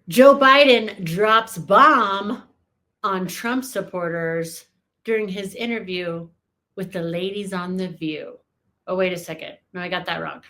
Joe Biden drops bomb on Trump supporters during his interview with the ladies on The View. Oh, wait a second. No, I got that wrong.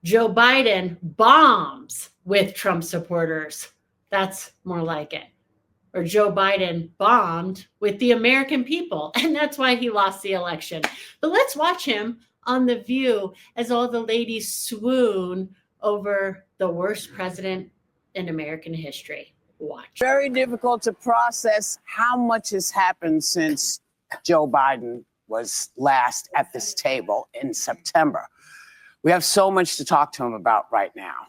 Joe Biden bombs with Trump supporters. That's more like it. Or Joe Biden bombed with the American people, and that's why he lost the election. But let's watch him on The View as all the ladies swoon over the worst president in American history. Watch. Very difficult to process how much has happened since Joe Biden was last at this table in September. We have so much to talk to him about right now.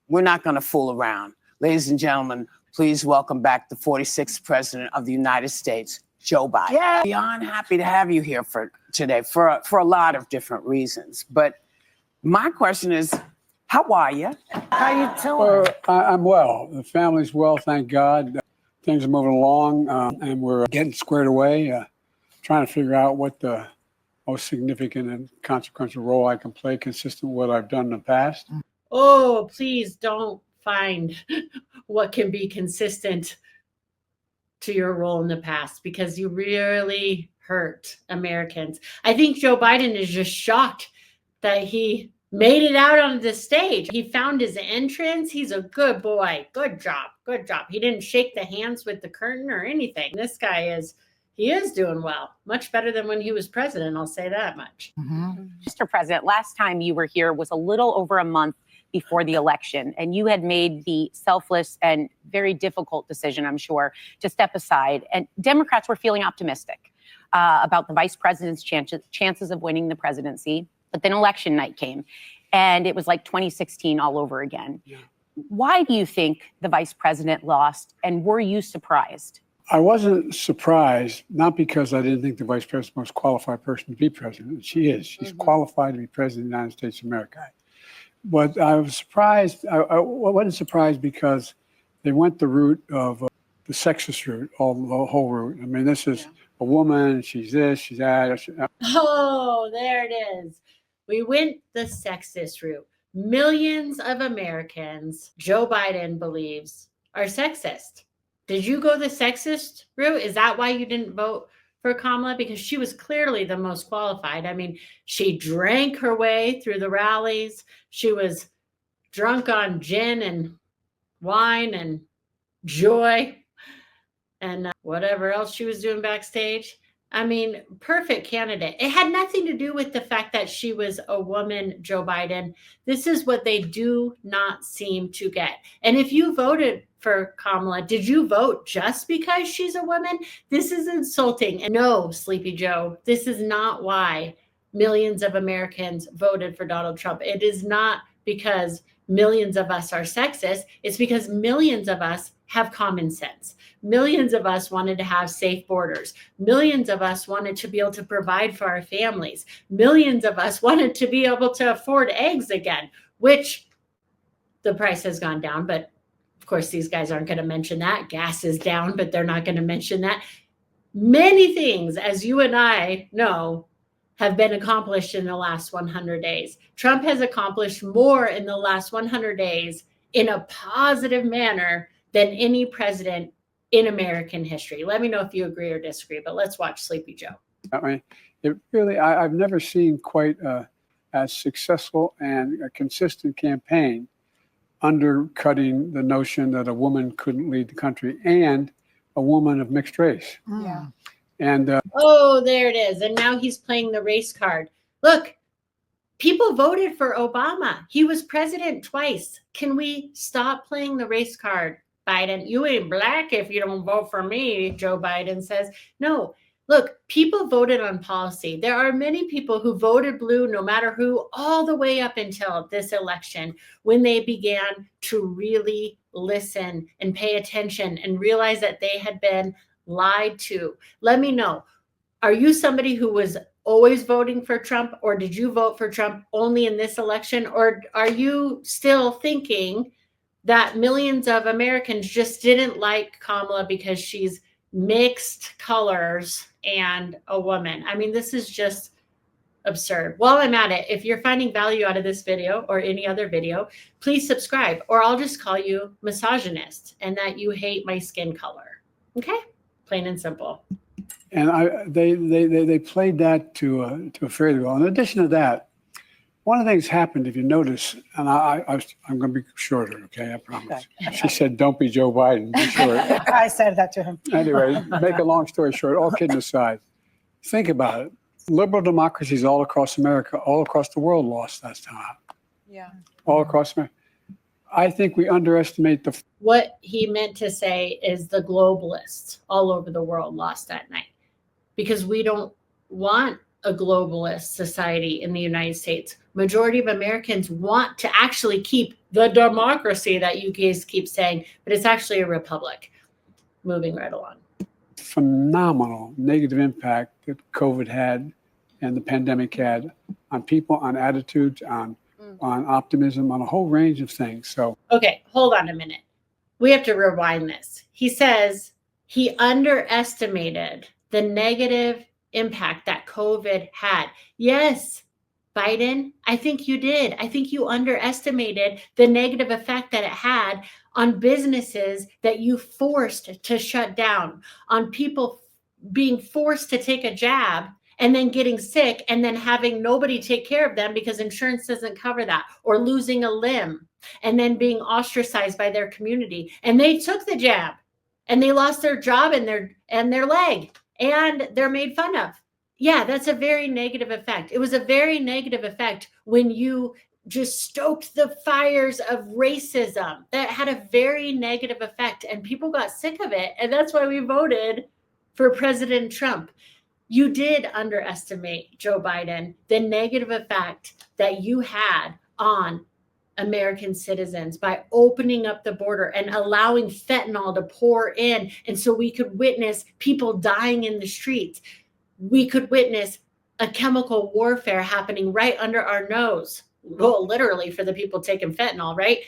We're not going to fool around. Ladies and gentlemen, please welcome back the 46th President of the United States, Joe Biden. Yeah. Beyond happy to have you here today for a lot of different reasons. But my question is, how are you? How you doing? I'm well. The family's well, thank God. Things are moving along, and we're getting squared away, trying to figure out what the most significant and consequential role I can play consistent with what I've done in the past. Oh, please don't find what can be consistent to your role in the past, because you really hurt Americans. I think Joe Biden is just shocked that he made it out on the stage. He found his entrance. He's a good boy. Good job. Good job. He didn't shake the hands with the curtain or anything. This guy is doing well. Much better than when he was president. I'll say that much. Mr. President, last time you were here was a little over a month before the election, and you had made the selfless and very difficult decision, I'm sure, to step aside. And Democrats were feeling optimistic about the vice president's chances of winning the presidency. But then election night came, and it was like 2016 all over again. Yeah. Why do you think the vice president lost, and were you surprised? I wasn't surprised, not because I didn't think the vice president was the most qualified person to be president. She is. She's qualified to be president of the United States of America. But I was surprised. I wasn't surprised because they went the route of the sexist route, the whole route. I mean, this is a woman, she's this, she's that. Oh, there it is. We went the sexist route. Millions of Americans, Joe Biden believes, are sexist. Did you go the sexist route? Is that why you didn't vote for Kamala? Because she was clearly the most qualified. I mean, she drank her way through the rallies. She was drunk on gin and wine and joy and whatever else she was doing backstage. I mean, perfect candidate. It had nothing to do with the fact that she was a woman, Joe Biden. This is what they do not seem to get. And if you voted for Kamala, did you vote just because she's a woman? This is insulting. And no, Sleepy Joe, this is not why millions of Americans voted for Donald Trump. It is not because millions of us are sexist. It's because millions of us have common sense. Millions of us wanted to have safe borders. Millions of us wanted to be able to provide for our families. Millions of us wanted to be able to afford eggs again, which the price has gone down. But of course, these guys aren't going to mention that. Gas is down, but they're not going to mention that. Many things, as you and I know, have been accomplished in the last 100 days. Trump has accomplished more in the last 100 days in a positive manner than any president in American history. Let me know if you agree or disagree, but let's watch Sleepy Joe. I mean, it really, I've never seen quite as successful and a consistent campaign undercutting the notion that a woman couldn't lead the country, and a woman of mixed race. Yeah. And oh, there it is. And now he's playing the race card. Look, people voted for Obama. He was president twice. Can we stop playing the race card, Biden? You ain't black if you don't vote for me, Joe Biden says. No, look, people voted on policy. There are many people who voted blue, no matter who, all the way up until this election, when they began to really listen and pay attention and realize that they had been lied to. Let me know. Are you somebody who was always voting for Trump, or did you vote for Trump only in this election? Or are you still thinking that millions of Americans just didn't like Kamala because she's mixed colors and a woman? I mean, this is just absurd. While I'm at it, if you're finding value out of this video or any other video, please subscribe, or I'll just call you misogynist and that you hate my skin color. Okay? Plain and simple. And they played that to a fairly well. In addition to that, one of the things happened, if you notice, and I'm going to be shorter, okay? I promise. Okay. She said, "Don't be Joe Biden. Be short." I said that to him. Anyway, make a long story short, all kidding aside, think about it. Liberal democracies all across America, all across the world lost that time. Yeah. All across America. I think we underestimate the. What he meant to say is the globalists all over the world lost that night, because we don't want a globalist society in the United States. Majority of Americans want to actually keep the democracy that you guys keep saying, but it's actually a republic. Moving right along. Phenomenal negative impact that COVID had and the pandemic had on people, on attitudes, on optimism, on a whole range of things. So, okay, hold on a minute. We have to rewind this. He says he underestimated the negative impact that COVID had. Yes, Biden, I think you did. I think you underestimated the negative effect that it had on businesses that you forced to shut down, on people being forced to take a jab and then getting sick and then having nobody take care of them because insurance doesn't cover that, or losing a limb and then being ostracized by their community. And they took the jab and they lost their job and their leg and they're made fun of. Yeah, that's a very negative effect. It was a very negative effect when you just stoked the fires of racism. That had a very negative effect and people got sick of it. And that's why we voted for President Trump. You did underestimate, Joe Biden, the negative effect that you had on American citizens by opening up the border and allowing fentanyl to pour in. And so we could witness people dying in the streets. We could witness a chemical warfare happening right under our nose. Well, literally for the people taking fentanyl, right?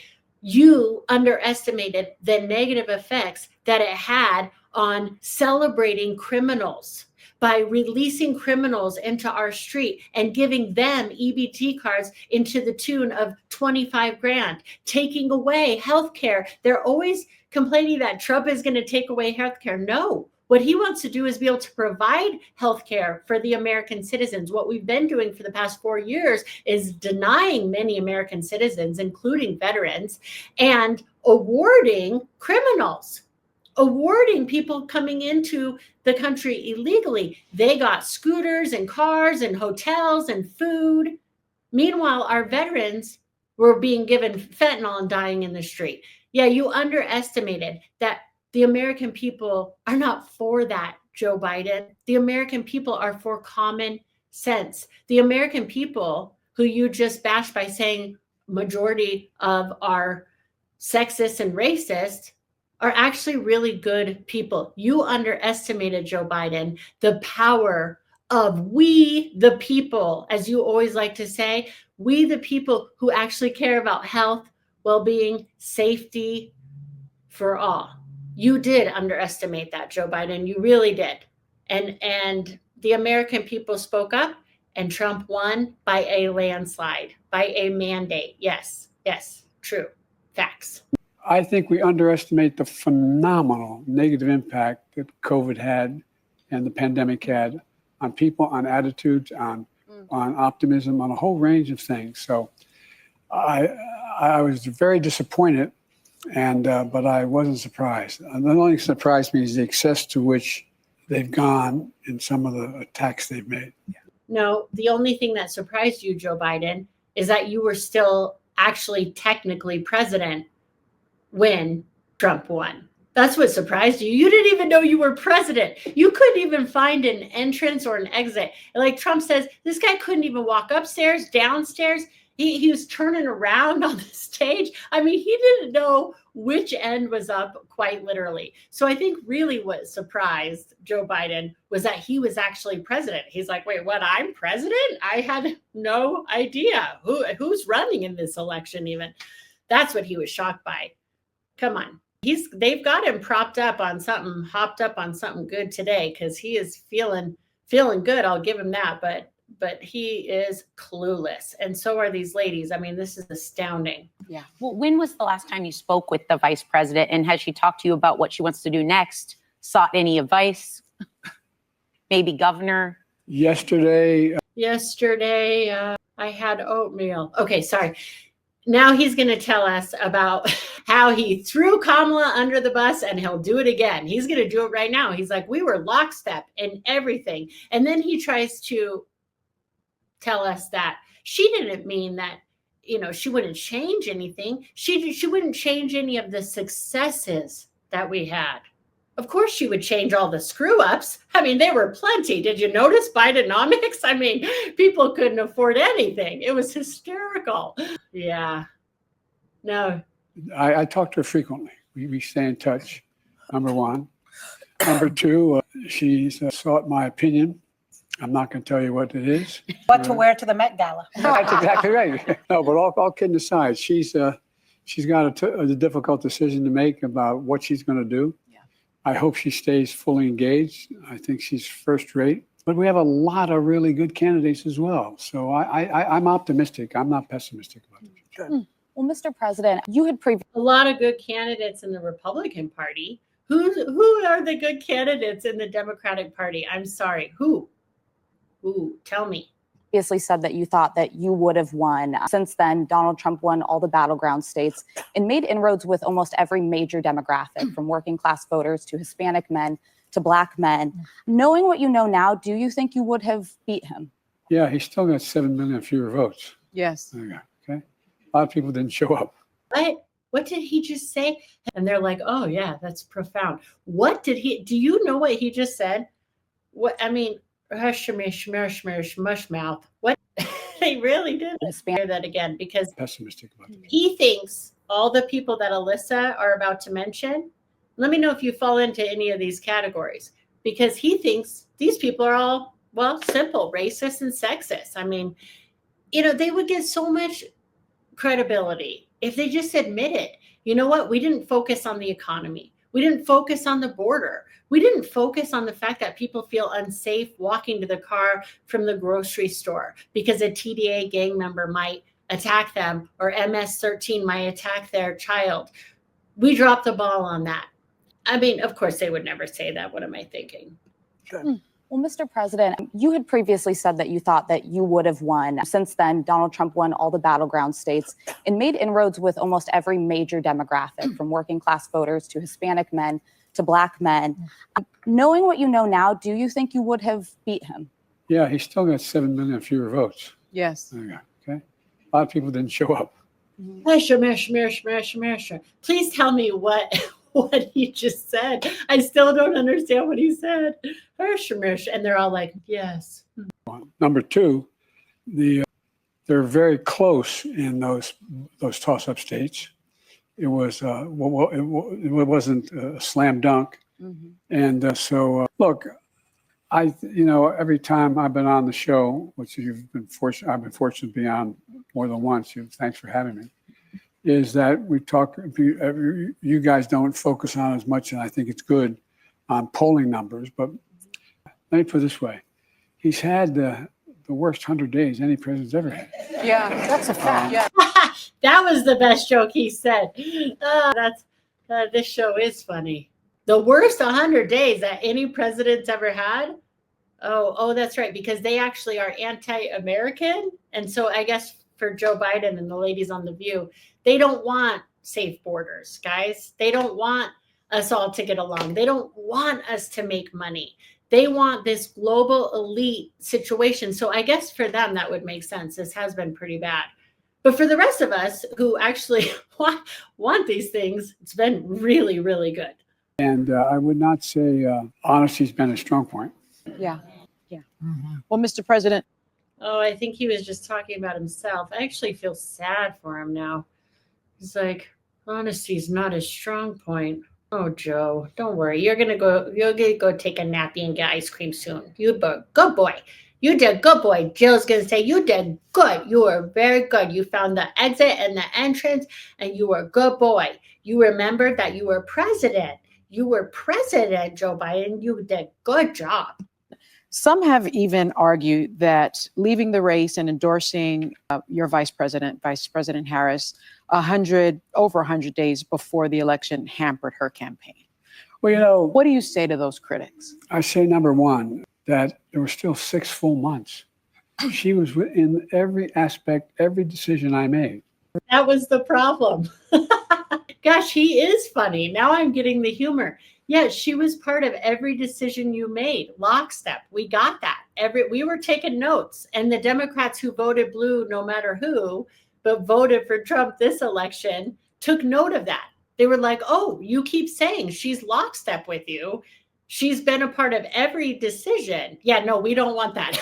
You underestimated the negative effects that it had on celebrating criminals by releasing criminals into our street and giving them EBT cards into the tune of 25 grand, taking away healthcare. They're always complaining that Trump is going to take away healthcare. No, what he wants to do is be able to provide healthcare for the American citizens. What we've been doing for the past 4 years is denying many American citizens, including veterans, and awarding criminals. Awarding people coming into the country illegally. They got scooters and cars and hotels and food. Meanwhile, our veterans were being given fentanyl and dying in the street. Yeah, you underestimated that the American people are not for that, Joe Biden. The American people are for common sense. The American people who you just bashed by saying majority of are sexist and racist are actually really good people. You underestimated, Joe Biden, the power of we the people, as you always like to say, we the people who actually care about health, well-being, safety for all. You did underestimate that, Joe Biden. You really did. And the American people spoke up and Trump won by a landslide, by a mandate. Yes, true. Facts. I think we underestimate the phenomenal negative impact that COVID had and the pandemic had on people, on attitudes, on optimism, on a whole range of things. So I was very disappointed, but I wasn't surprised. And the only thing that surprised me is the excess to which they've gone in some of the attacks they've made. No, the only thing that surprised you, Joe Biden, is that you were still actually technically president when Trump won. That's what surprised you. You didn't even know you were president. You couldn't even find an entrance or an exit. Like Trump says, this guy couldn't even walk upstairs, downstairs. He was turning around on the stage. I mean, he didn't know which end was up, quite literally. So I think really what surprised Joe Biden was that he was actually president. He's like, wait, what? I'm president? I had no idea who's running in this election even. That's what he was shocked by. Come on. They've got him hopped up on something good today, because he is feeling good. I'll give him that. But but he is clueless. And so are these ladies. I mean, this is astounding. Yeah. Well, when was the last time you spoke with the vice president, and has she talked to you about what she wants to do next? Sought any advice? Maybe governor? Yesterday, I had oatmeal. Okay, sorry. Now he's going to tell us about how he threw Kamala under the bus, and he'll do it again. He's going to do it right now. He's like, we were lockstep in everything. And then he tries to tell us that she didn't mean that, she wouldn't change anything. She wouldn't change any of the successes that we had. Of course, she would change all the screw ups. I mean, there were plenty. Did you notice Bidenomics? I mean, people couldn't afford anything. It was hysterical. Yeah. No. I talk to her frequently. We stay in touch, number one. Number two, she's sought my opinion. I'm not going to tell you what it is. What to wear to the Met Gala. That's exactly right. No, but all kidding aside, she's got a difficult decision to make about what she's going to do. I hope she stays fully engaged. I think she's first rate. But we have a lot of really good candidates as well. So I'm optimistic. I'm not pessimistic about the future. Well, Mr. President, you had previously A lot of good candidates in the Republican Party. Who are the good candidates in the Democratic Party? I'm sorry. Who? Tell me. said that you thought that you would have won. Since then, Donald Trump won all the battleground states and made inroads with almost every major demographic, from working class voters to Hispanic men to Black men. Knowing what you know now, do you think you would have beat him? Yeah, he's still got 7 million fewer votes. Yes. There you go. Okay. A lot of people didn't show up. What did he just say? And they're like, oh yeah, that's profound. Do you know what he just said? Mush mouth. What? They really did hear that again, because Pessimistic about the future. he thinks all the people that Alyssa are about to mention, let me know if you fall into any of these categories, because he thinks these people are all, simple, racist and sexist. I mean, they would get so much credibility if they just admit it. You know what? We didn't focus on the economy. We didn't focus on the border. We didn't focus on the fact that people feel unsafe walking to the car from the grocery store because a TDA gang member might attack them, or MS-13 might attack their child. We dropped the ball on that. I mean, of course, they would never say that. What am I thinking? Well, Mr. President, you had previously said that you thought that you would have won. Since then, Donald Trump won all the battleground states and made inroads with almost every major demographic, from working class voters to Hispanic men to Black men. Knowing what you know now, do you think you would have beat him? Yeah, he's still got 7 million fewer votes. Yes. There you go. Okay. A lot of people didn't show up. Please tell me what he just said. I still don't understand what he said. And they're all like, yes. Number two, they're very close in those toss-up states. It was it wasn't a slam dunk, and so look, every time I've been on the show, which I've been fortunate to be on more than once. Thanks for having me. Is that we talk? You guys don't focus on as much, and I think it's good on polling numbers. But let me put it this way: he's had the worst 100 days any president's ever had. Yeah, that's a fact. Yeah. That was the best joke he said. This show is funny. The worst 100 days that any president's ever had. Oh, that's right, because they actually are anti-American, and so I guess for Joe Biden and the ladies on The View, they don't want safe borders, guys. They don't want us all to get along. They don't want us to make money. They want this global elite situation. So I guess for them, that would make sense. This has been pretty bad. But for the rest of us who actually want these things, it's been really, really good. And I would not say honesty's been a strong point. Yeah. Well, Mr. President. Oh, I think he was just talking about himself. I actually feel sad for him now. He's like, honesty's not a strong point. Oh, Joe, don't worry. You're gonna go take a nappy and get ice cream soon. You good boy. You did good, boy. Jill's gonna say you did good. You were very good. You found the exit and the entrance, and you were a good boy. You remembered that you were president. You were president, Joe Biden. You did good job. Some have even argued that leaving the race and endorsing your Vice President Harris, over 100 days before the election hampered her campaign. Well, What do you say to those critics? I say, number one, that there were still 6 full months. She was in every aspect, every decision I made. That was the problem. Gosh, he is funny. Now I'm getting the humor. Yes, she was part of every decision you made. Lockstep. We got that. We were taking notes. And the Democrats who voted blue, no matter who, but voted for Trump this election, took note of that. They were like, oh, you keep saying she's lockstep with you. She's been a part of every decision. Yeah, no, we don't want that.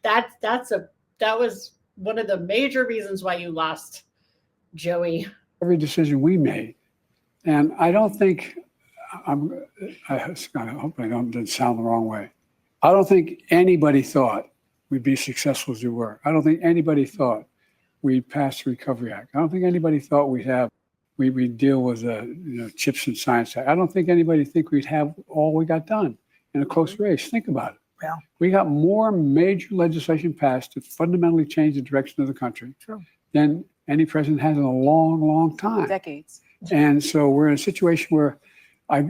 That was one of the major reasons why you lost, Joey. Every decision we made. And I don't think, I hope I didn't sound the wrong way. I don't think anybody thought we'd be successful as we were. I don't think anybody thought we'd pass the Recovery Act. I don't think anybody thought we'd deal with chips and science act. I don't think anybody think we'd have all we got done in a close race. Think about it. Yeah. We got more major legislation passed to fundamentally change the direction of the country than any president has in a long, long time. Decades. And so we're in a situation where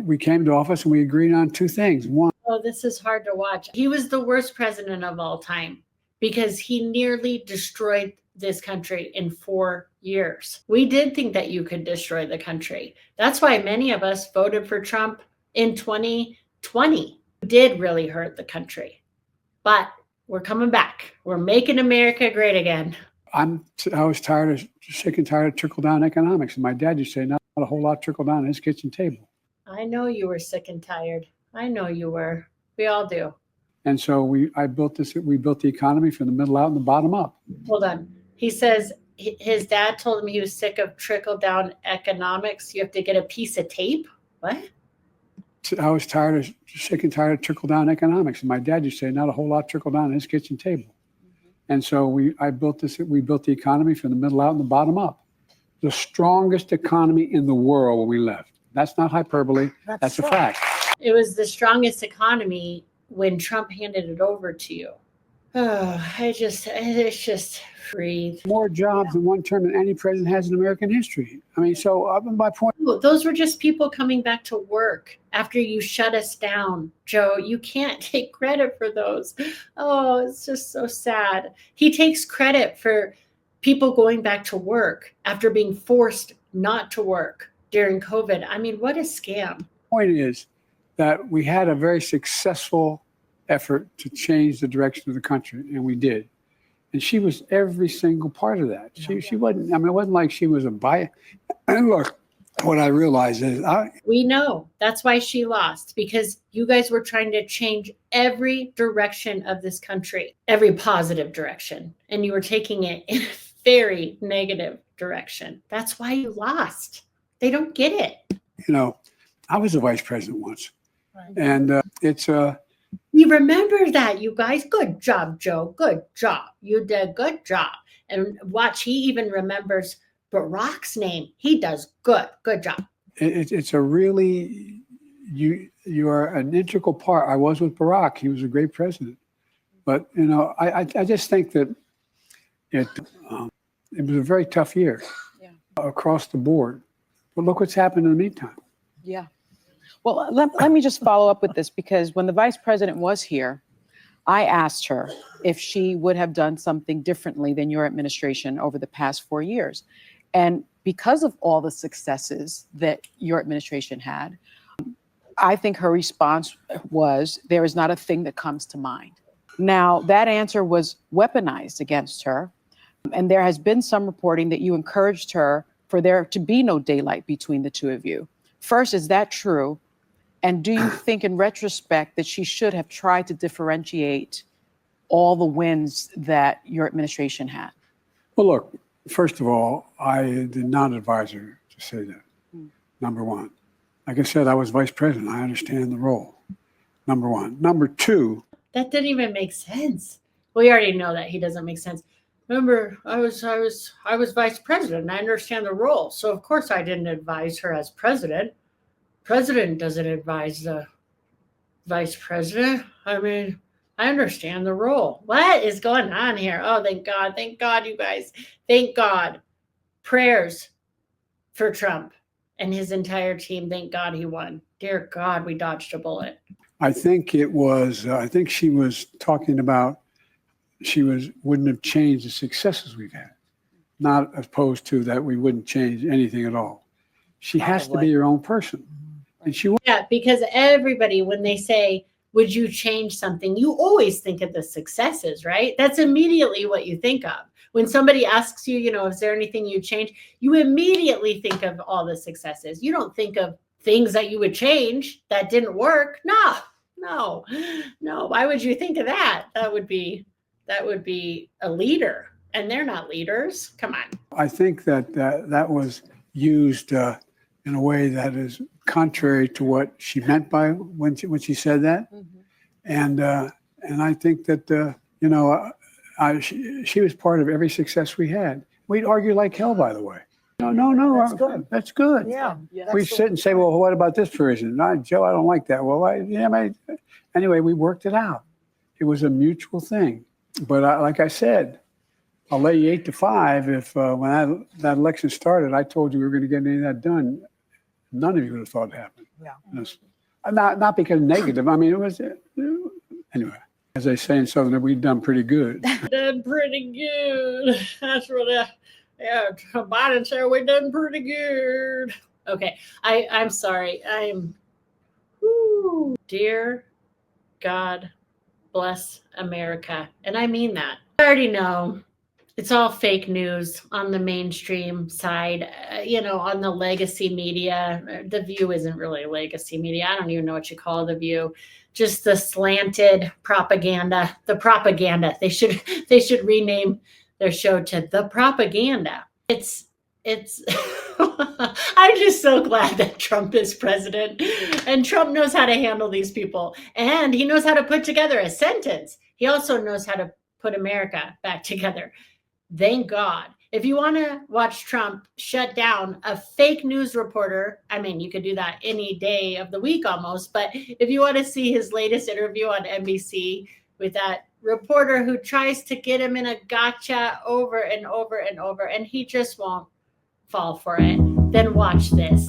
we came to office and we agreed on 2 things. One, Oh, this is hard to watch. He was the worst president of all time because he nearly destroyed this country in 4 years. We did think that you could destroy the country. That's why many of us voted for Trump in 2020. It did really hurt the country. But we're coming back. We're making America great again. I was sick and tired of trickle-down economics. And my dad used to say, not a whole lot trickle down at his kitchen table. I know you were sick and tired. I know you were. We all do. And so we built the economy from the middle out and the bottom up. Hold on. He says his dad told him he was sick of trickle-down economics. You have to get a piece of tape? What? I was sick and tired of trickle-down economics. And my dad used to say, not a whole lot trickle down at his kitchen table. And so we built the economy from the middle out and the bottom up. The strongest economy in the world when we left. That's not hyperbole. That's a fact. It was the strongest economy when Trump handed it over to you. Oh, it's just free. More jobs in one term than any president has in American history. I mean, so my point. Those were just people coming back to work after you shut us down, Joe. You can't take credit for those. Oh, it's just so sad. He takes credit for people going back to work after being forced not to work during COVID. I mean, what a scam. Point is that we had a very successful effort to change the direction of the country, and we did. And she was every single part of that. She wasn't, it wasn't like she was a bias. And look, what I realized is we know that's why she lost, because you guys were trying to change every direction of this country, every positive direction, and you were taking it in a very negative direction. That's why you lost. They don't get it. I was a vice president once, and You remember that, you guys. Good job, Joe. Good job. You did a good job. And watch, he even remembers Barack's name. He does good. Good job. It's a really, you are an integral part. I was with Barack. He was a great president. But, I just think that it was a very tough year across the board. But look what's happened in the meantime. Yeah. Well, let me just follow up with this, because when the vice president was here, I asked her if she would have done something differently than your administration over the past 4 years. And because of all the successes that your administration had, I think her response was, there is not a thing that comes to mind. Now, that answer was weaponized against her. And there has been some reporting that you encouraged her for there to be no daylight between the two of you. First, is that true? And do you think in retrospect that she should have tried to differentiate all the wins that your administration had? Well, look, first of all, I did not advise her to say that, number one. Like I said, I was vice president. I understand the role, number one. Number two. That didn't even make sense. We already know that he doesn't make sense. Remember, I was vice president and I understand the role. So of course I didn't advise her as president. President doesn't advise the vice president. I mean, I understand the role. What is going on here? Oh, thank God. Thank God, you guys. Thank God. Prayers for Trump and his entire team. Thank God he won. Dear God, we dodged a bullet. I think it was, I think she was talking about wouldn't have changed the successes we've had, not opposed to that we wouldn't change anything at all. She has to be her own person. And she Yeah, because everybody, when they say, would you change something? You always think of the successes, right? That's immediately what you think of. When somebody asks you, is there anything you change? You immediately think of all the successes. You don't think of things that you would change that didn't work. No. Why would you think of that? That would be a leader, and they're not leaders. Come on. I think that was used in a way that is contrary to what she meant by when she said that. And I think that she was part of every success we had. We'd argue like hell, by the way. No, That's good. That's good. Yeah. We sit and say, well, what about this provision? No, Joe, I don't like that. Well, anyway, we worked it out. It was a mutual thing. But like I said, I'll lay you 8-5 if when that election started, I told you we were going to get any of that done. None of you would have thought it happened. Yeah. Not because negative. I mean, it was, anyway, as they say in Southern, we've done pretty good. Done pretty good. That's what Biden said, we done pretty good. Okay, I'm sorry. Dear God bless America. And I mean that. I already know it's all fake news on the mainstream side, on the legacy media. The View isn't really legacy media. I don't even know what you call The View. Just the slanted propaganda. The propaganda. They should rename their show to The Propaganda. It's I'm just so glad that Trump is president, and Trump knows how to handle these people, and he knows how to put together a sentence. He also knows how to put America back together. Thank God. If you want to watch Trump shut down a fake news reporter, I mean, you could do that any day of the week almost, but if you want to see his latest interview on NBC with that reporter who tries to get him in a gotcha over and over and over, and he just won't fall for it, then watch this.